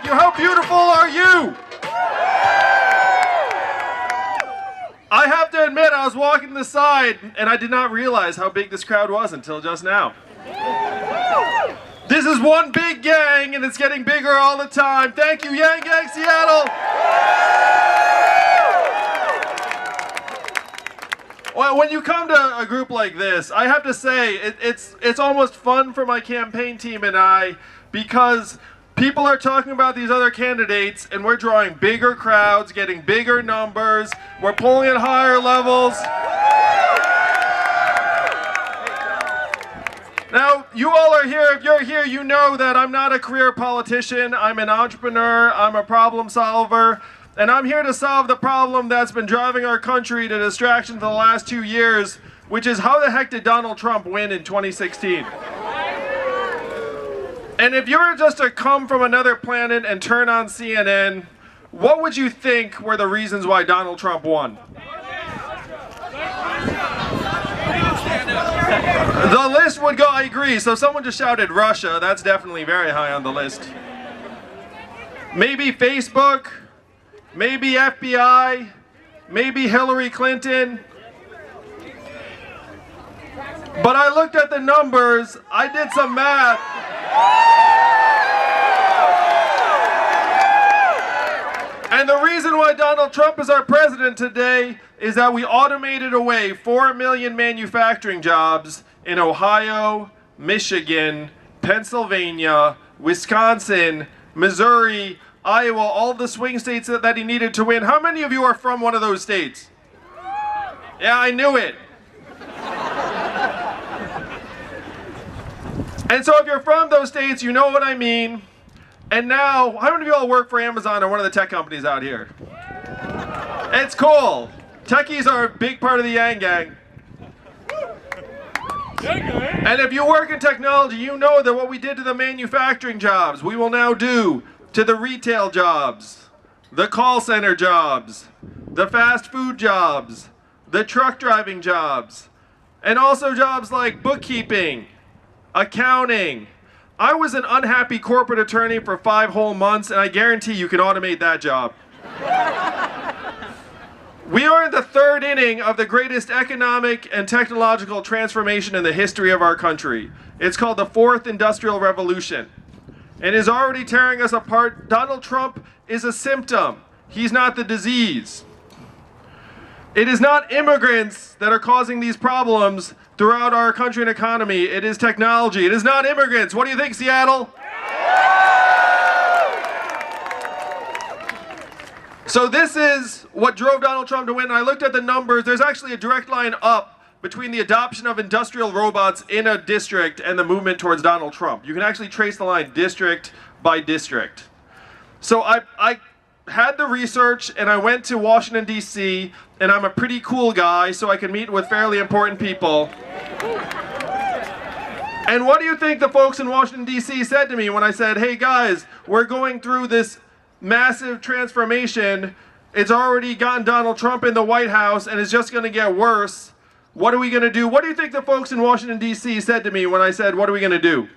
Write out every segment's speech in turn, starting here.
you. How beautiful are you? I have to admit, I was walking the side and I did not realize how big this crowd was until just now. This is one big gang and it's getting bigger all the time. Thank you, Yang Gang Seattle. Well, when you come to a group like this, I have to say it's almost fun for my campaign team and I, because people are talking about these other candidates and we're drawing bigger crowds, getting bigger numbers, we're polling at higher levels. Now, you all are here. If you're here, you know that I'm not a career politician. I'm an entrepreneur, I'm a problem solver, and I'm here to solve the problem that's been driving our country to distraction for the last 2 years, which is how the heck did Donald Trump win in 2016? And if you were just to come from another planet and turn on CNN, what would you think were the reasons why Donald Trump won? The list would go, I agree, so someone just shouted Russia, that's definitely very high on the list. Maybe Facebook, maybe FBI, maybe Hillary Clinton. But I looked at the numbers, I did some math. And the reason why Donald Trump is our president today is that we automated away 4 million manufacturing jobs in Ohio, Michigan, Pennsylvania, Wisconsin, Missouri, Iowa, all the swing states that he needed to win. How many of you are from one of those states? Yeah, I knew it. And so if you're from those states, you know what I mean. And now, how many of you all work for Amazon or one of the tech companies out here? It's cool. Techies are a big part of the Yang Gang. And if you work in technology, you know that what we did to the manufacturing jobs, we will now do to the retail jobs, the call center jobs, the fast food jobs, the truck driving jobs, and also jobs like bookkeeping, accounting. I was an unhappy corporate attorney for 5 whole months, and I guarantee you can automate that job. We are in the 3rd inning of the greatest economic and technological transformation in the history of our country. It's called the 4th Industrial Revolution, and is already tearing us apart. Donald Trump is a symptom. He's not the disease. It is not immigrants that are causing these problems throughout our country and economy. It is technology. It is not immigrants. What do you think, Seattle? So this is what drove Donald Trump to win. And I looked at the numbers. There's actually a direct line up between the adoption of industrial robots in a district and the movement towards Donald Trump. You can actually trace the line district by district. So I had the research and I went to Washington, D.C., and I'm a pretty cool guy, so I can meet with fairly important people. And what do you think the folks in Washington, D.C. said to me when I said, hey guys, we're going through this massive transformation. It's already gotten Donald Trump in the White House and it's just going to get worse. What are we going to do? What do you think the folks in Washington, D.C. said to me when I said, what are we going to do?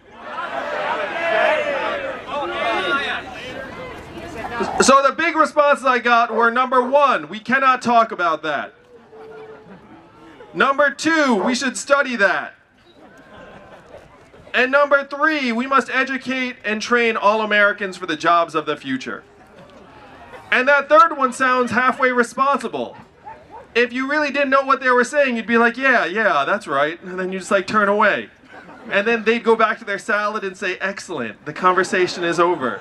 So the big responses I got were, number 1, we cannot talk about that. Number 2, we should study that. And number 3, we must educate and train all Americans for the jobs of the future. And that third one sounds halfway responsible. If you really didn't know what they were saying, you'd be like, yeah, that's right. And then you just like turn away. And then they'd go back to their salad and say, excellent, the conversation is over.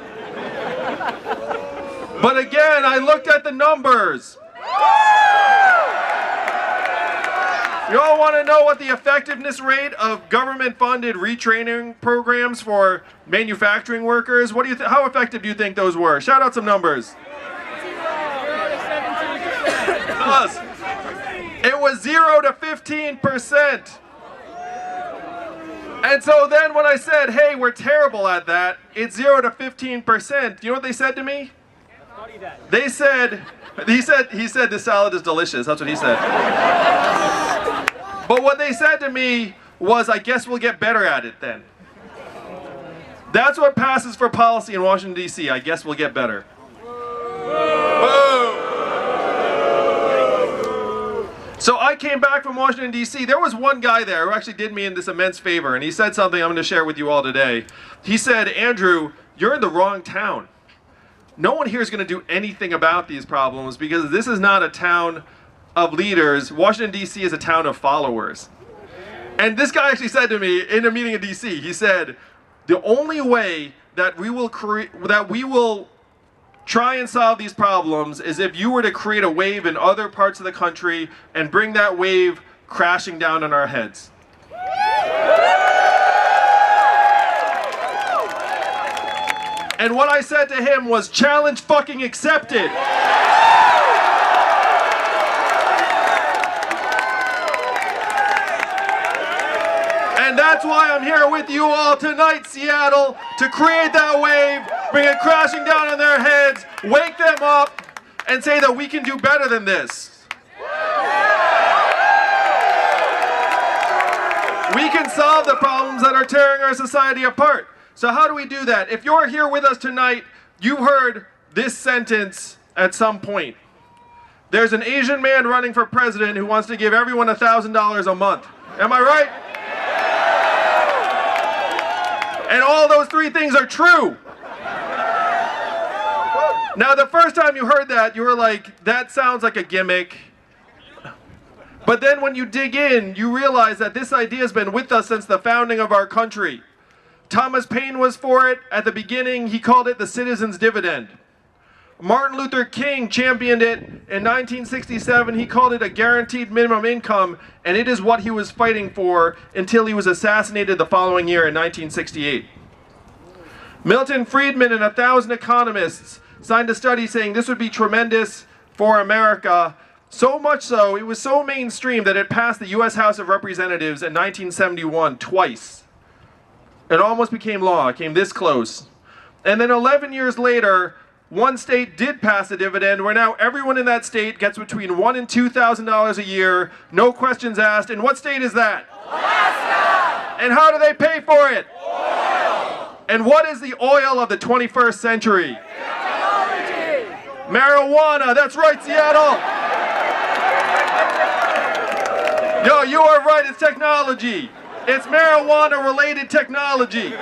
But again, I looked at the numbers. You all want to know what the effectiveness rate of government-funded retraining programs for manufacturing workers? What do you how effective do you think those were? Shout out some numbers. It was 0 to 15%. And so then when I said, hey, we're terrible at that, it's 0 to 15%. Do you know what they said to me? They said, he said this salad is delicious. That's what he said. But what they said to me was, I guess we'll get better at it then. That's what passes for policy in Washington, D.C. I guess we'll get better. Whoa. So I came back from Washington, D.C. There was one guy there who actually did me this immense favor, and he said something I'm going to share with you all today. He said, Andrew, you're in the wrong town. No one here is going to do anything about these problems because this is not a town of leaders. Washington, D.C. is a town of followers. And this guy actually said to me in a meeting in D.C., he said, the only way that we will try and solve these problems is if you were to create a wave in other parts of the country and bring that wave crashing down on our heads. And what I said to him was, challenge fucking accepted. And that's why I'm here with you all tonight, Seattle, to create that wave, bring it crashing down on their heads, wake them up, and say that we can do better than this. We can solve the problems that are tearing our society apart. So how do we do that? If you're here with us tonight, you heard this sentence at some point. There's an Asian man running for president who wants to give everyone $1,000 a month. Am I right? And all those three things are true. Now, the first time you heard that, you were like, that sounds like a gimmick. But then when you dig in, you realize that this idea has been with us since the founding of our country. Thomas Paine was for it. At the beginning, he called it the citizen's dividend. Martin Luther King championed it in 1967. He called it a guaranteed minimum income, and it is what he was fighting for until he was assassinated the following year in 1968. Milton Friedman and 1,000 economists signed a study saying this would be tremendous for America. So much so, it was so mainstream that it passed the U.S. House of Representatives in 1971 twice. It almost became law. It came this close. And then 11 years later, one state did pass a dividend where now everyone in that state gets between $1,000 and $2,000 a year, no questions asked. And what state is that? Alaska! And how do they pay for it? Oil! And what is the oil of the 21st century? Technology! Marijuana, that's right, Seattle! Yo, you are right, it's technology. It's marijuana-related technology.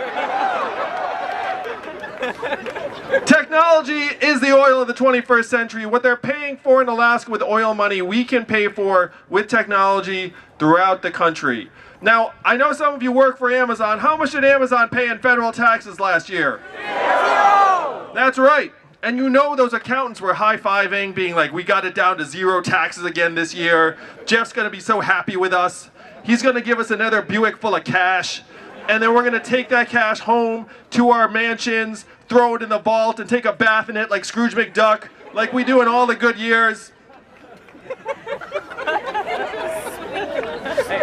Technology is the oil of the 21st century. What they're paying for in Alaska with oil money, we can pay for with technology throughout the country. Now, I know some of you work for Amazon. How much did Amazon pay in federal taxes last year? Zero! That's right. And you know those accountants were high-fiving, being like, we got it down to zero taxes again this year. Jeff's going to be so happy with us. He's going to give us another Buick full of cash. And then we're going to take that cash home to our mansions, throw it in the vault, and take a bath in it like Scrooge McDuck, like we do in all the good years.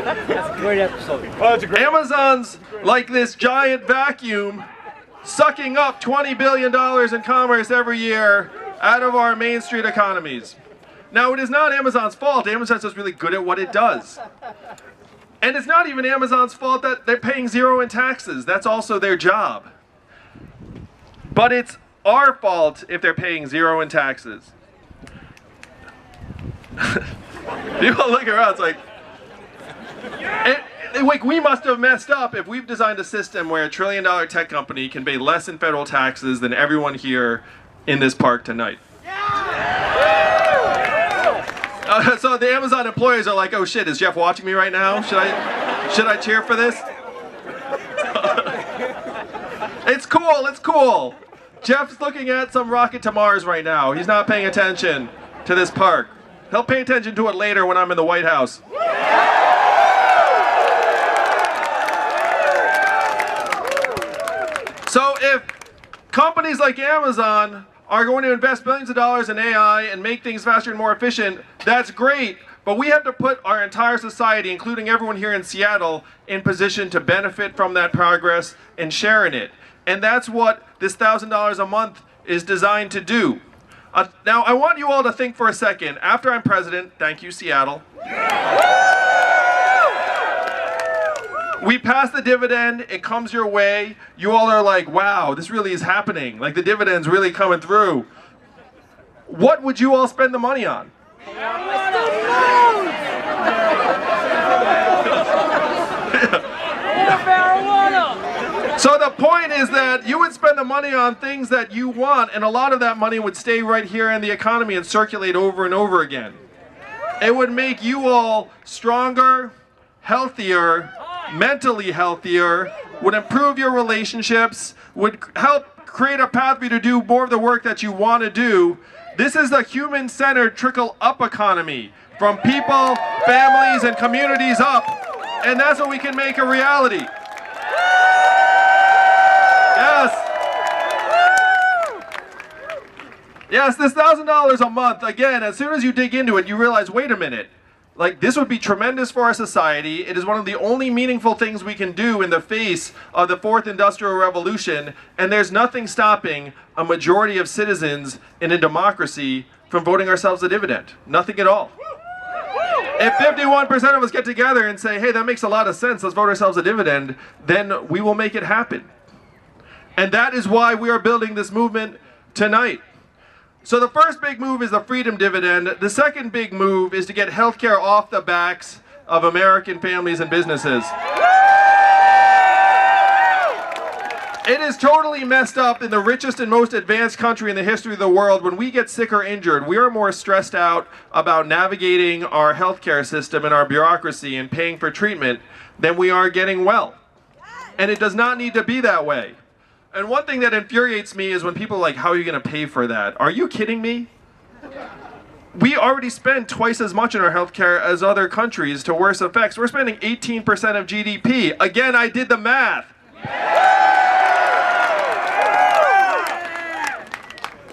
That's a great episode. Oh, it's a great Amazon's like this giant vacuum sucking up $20 billion in commerce every year out of our Main Street economies. Now, it is not Amazon's fault. Amazon's just really good at what it does. And it's not even Amazon's fault that they're paying zero in taxes. That's also their job. But it's our fault if they're paying zero in taxes. People look around, it's like, we must have messed up if we've designed a system where $1 trillion tech company can pay less in federal taxes than everyone here in this park tonight. So the Amazon employees are like, oh shit, is Jeff watching me right now? Should I cheer for this? It's cool, it's cool. Jeff's looking at some rocket to Mars right now. He's not paying attention to this park. He'll pay attention to it later when I'm in the White House. So if companies like Amazon are going to invest billions of dollars in AI and make things faster and more efficient, that's great. But we have to put our entire society, including everyone here in Seattle, in position to benefit from that progress and share in it. And that's what this $1,000 a month is designed to do. Now, I want you all to think for a second. After I'm president, thank you, Seattle. We pass the dividend, it comes your way, you all are like, wow, this really is happening, like the dividend's really coming through. What would you all spend the money on? So the point is that you would spend the money on things that you want, and a lot of that money would stay right here in the economy and circulate over and over again. It would make you all stronger, healthier, mentally healthier, would improve your relationships, would help create a path for you to do more of the work that you want to do. This is the human-centered trickle-up economy, from people, families, and communities up, and that's what we can make a reality. Yes, this $1,000 a month, again, as soon as you dig into it, you realize, wait a minute, like this would be tremendous for our society. It is one of the only meaningful things we can do in the face of the fourth industrial revolution, and there's nothing stopping a majority of citizens in a democracy from voting ourselves a dividend. Nothing at all. If 51% of us get together and say, hey, that makes a lot of sense, let's vote ourselves a dividend, then we will make it happen. And that is why we are building this movement tonight. So the first big move is the Freedom Dividend. The second big move is to get healthcare off the backs of American families and businesses. It is totally messed up in the richest and most advanced country in the history of the world. When we get sick or injured, we are more stressed out about navigating our healthcare system and our bureaucracy and paying for treatment than we are getting well. And it does not need to be that way. And one thing that infuriates me is when people are like, how are you going to pay for that? Are you kidding me? We already spend twice as much in our healthcare as other countries to worse effects. We're spending 18% of GDP. Again, I did the math.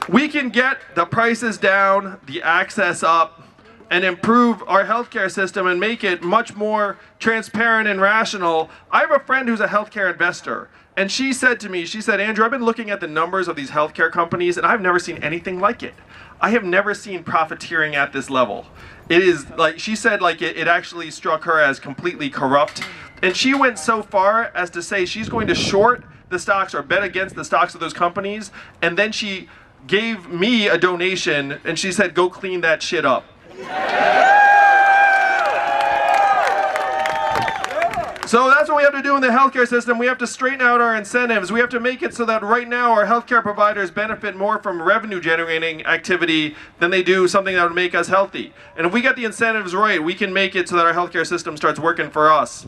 We can get the prices down, the access up, and improve our healthcare system and make it much more transparent and rational. I have a friend who's a healthcare investor. And she said to me, she said, Andrew, I've been looking at the numbers of these healthcare companies and I've never seen anything like it. I have never seen profiteering at this level. It is like, she said like it actually struck her as completely corrupt. And she went so far as to say she's going to short the stocks or bet against the stocks of those companies. And then she gave me a donation and she said, go clean that shit up. So that's what we have to do in the healthcare system. We have to straighten out our incentives. We have to make it so that right now our healthcare providers benefit more from revenue generating activity than they do something that would make us healthy. And if we get the incentives right, we can make it so that our healthcare system starts working for us.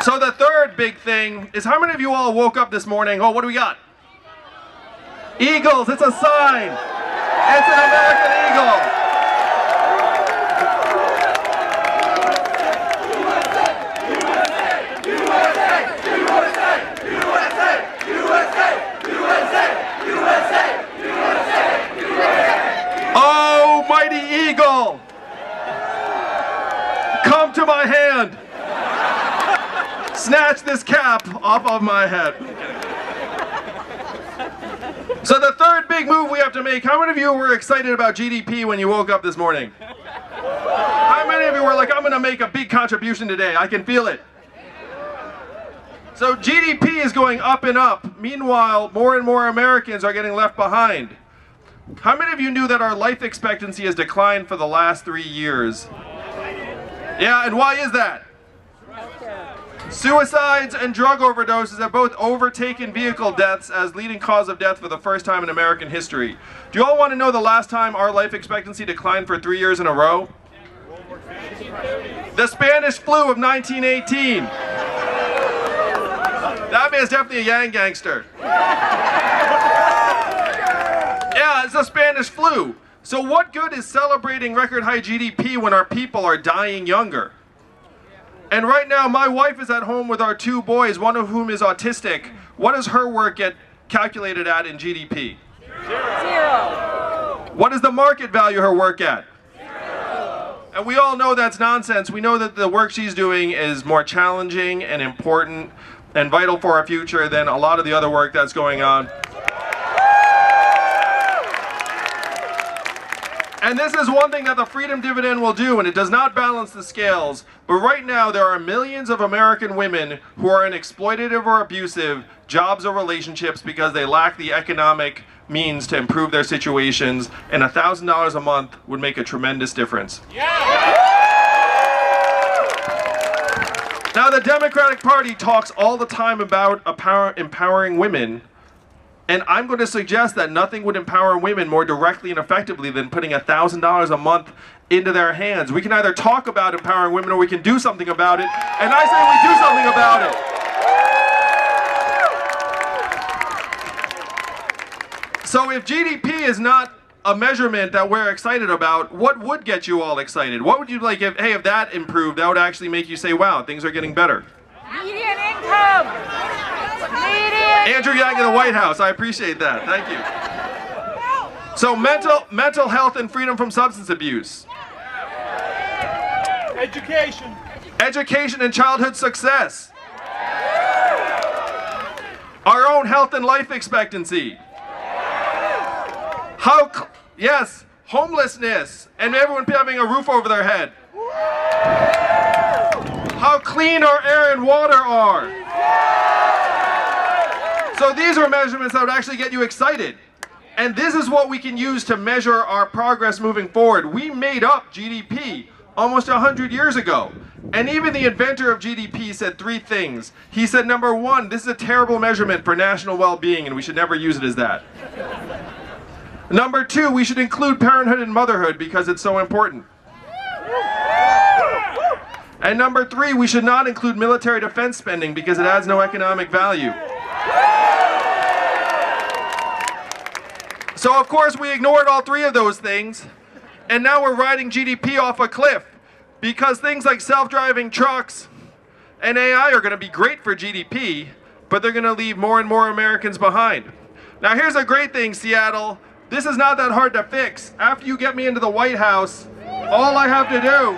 So the third big thing is, how many of you all woke up this morning? Oh, what do we got? Eagles, it's a sign. It's an American eagle. Oh, mighty eagle, come to my hand. Snatch this cap off of my head. So the third big move we have to make, how many of you were excited about GDP when you woke up this morning? How many of you were like, I'm going to make a big contribution today, I can feel it? So GDP is going up and up. Meanwhile, more and more Americans are getting left behind. How many of you knew that our life expectancy has declined for the last 3 years? Yeah, and why is that? Suicides and drug overdoses have both overtaken vehicle deaths as leading cause of death for the first time in American history. Do you all want to know the last time our life expectancy declined for 3 years in a row? The Spanish flu of 1918. That man's definitely a Yang gangster. Yeah, it's the Spanish flu. So what good is celebrating record high GDP when our people are dying younger? And right now, my wife is at home with our 2 boys, one of whom is autistic. What does her work get calculated at in GDP? 0. What is the market value her work at? 0. And we all know that's nonsense. We know that the work she's doing is more challenging and important and vital for our future than a lot of the other work that's going on. And this is one thing that the Freedom Dividend will do, and it does not balance the scales. But right now, there are millions of American women who are in exploitative or abusive jobs or relationships because they lack the economic means to improve their situations, and $1,000 a month would make a tremendous difference. Now, the Democratic Party talks all the time about empowering women, and I'm going to suggest that nothing would empower women more directly and effectively than putting $1,000 a month into their hands. We can either talk about empowering women or we can do something about it, and I say we do something about it. So if GDP is not a measurement that we're excited about, what would get you all excited? What would you like if, hey, if that improved, that would actually make you say, wow, things are getting better? Median income! Andrew Yang in the White House, I appreciate that, thank you. So mental health and freedom from substance abuse. Education. Education and childhood success. Our own health and life expectancy. Yes, homelessness and everyone having a roof over their head. How clean our air and water are. So these are measurements that would actually get you excited. And this is what we can use to measure our progress moving forward. We made up GDP almost 100 years ago. And even the inventor of GDP said 3 things. He said, number 1, this is a terrible measurement for national well-being and we should never use it as that. Number 2, we should include parenthood and motherhood because it's so important. And number 3, we should not include military defense spending because it adds no economic value. So of course we ignored all 3 of those things, and now we're riding GDP off a cliff because things like self-driving trucks and AI are going to be great for GDP, but they're going to leave more and more Americans behind. Now here's a great thing, Seattle. This is not that hard to fix. After you get me into the White House, all I have to do...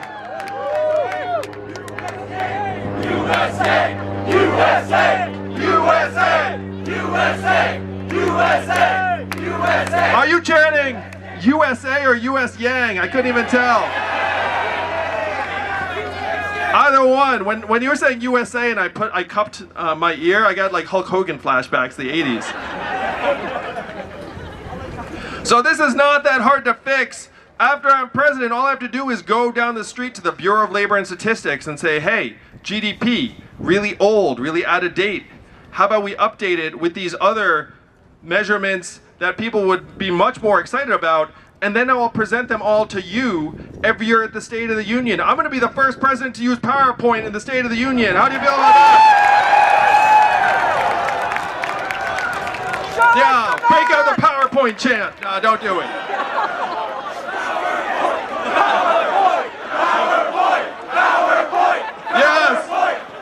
USA! USA! USA! USA! USA! USA! Are you chanting USA or US Yang? I couldn't even tell. Either one. When you were saying USA and I cupped my ear, I got like Hulk Hogan flashbacks, the 80s. So this is not that hard to fix. After I'm president, all I have to do is go down the street to the Bureau of Labor and Statistics and say, hey, GDP, really old, really out of date. How about we update it with these other measurements that people would be much more excited about, and then I will present them all to you every year at the State of the Union. I'm going to be the first president to use PowerPoint in the State of the Union. How do you feel about that? Yeah, break out the PowerPoint chant. No, don't do it. PowerPoint! PowerPoint! PowerPoint! Yes!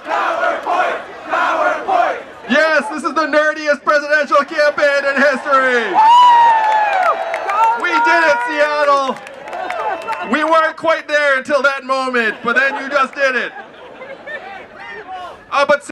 PowerPoint! PowerPoint! Yes, this is the nerdiest presidential campaign in history. We did it, Seattle. We weren't quite there until that moment, but then you just did it. But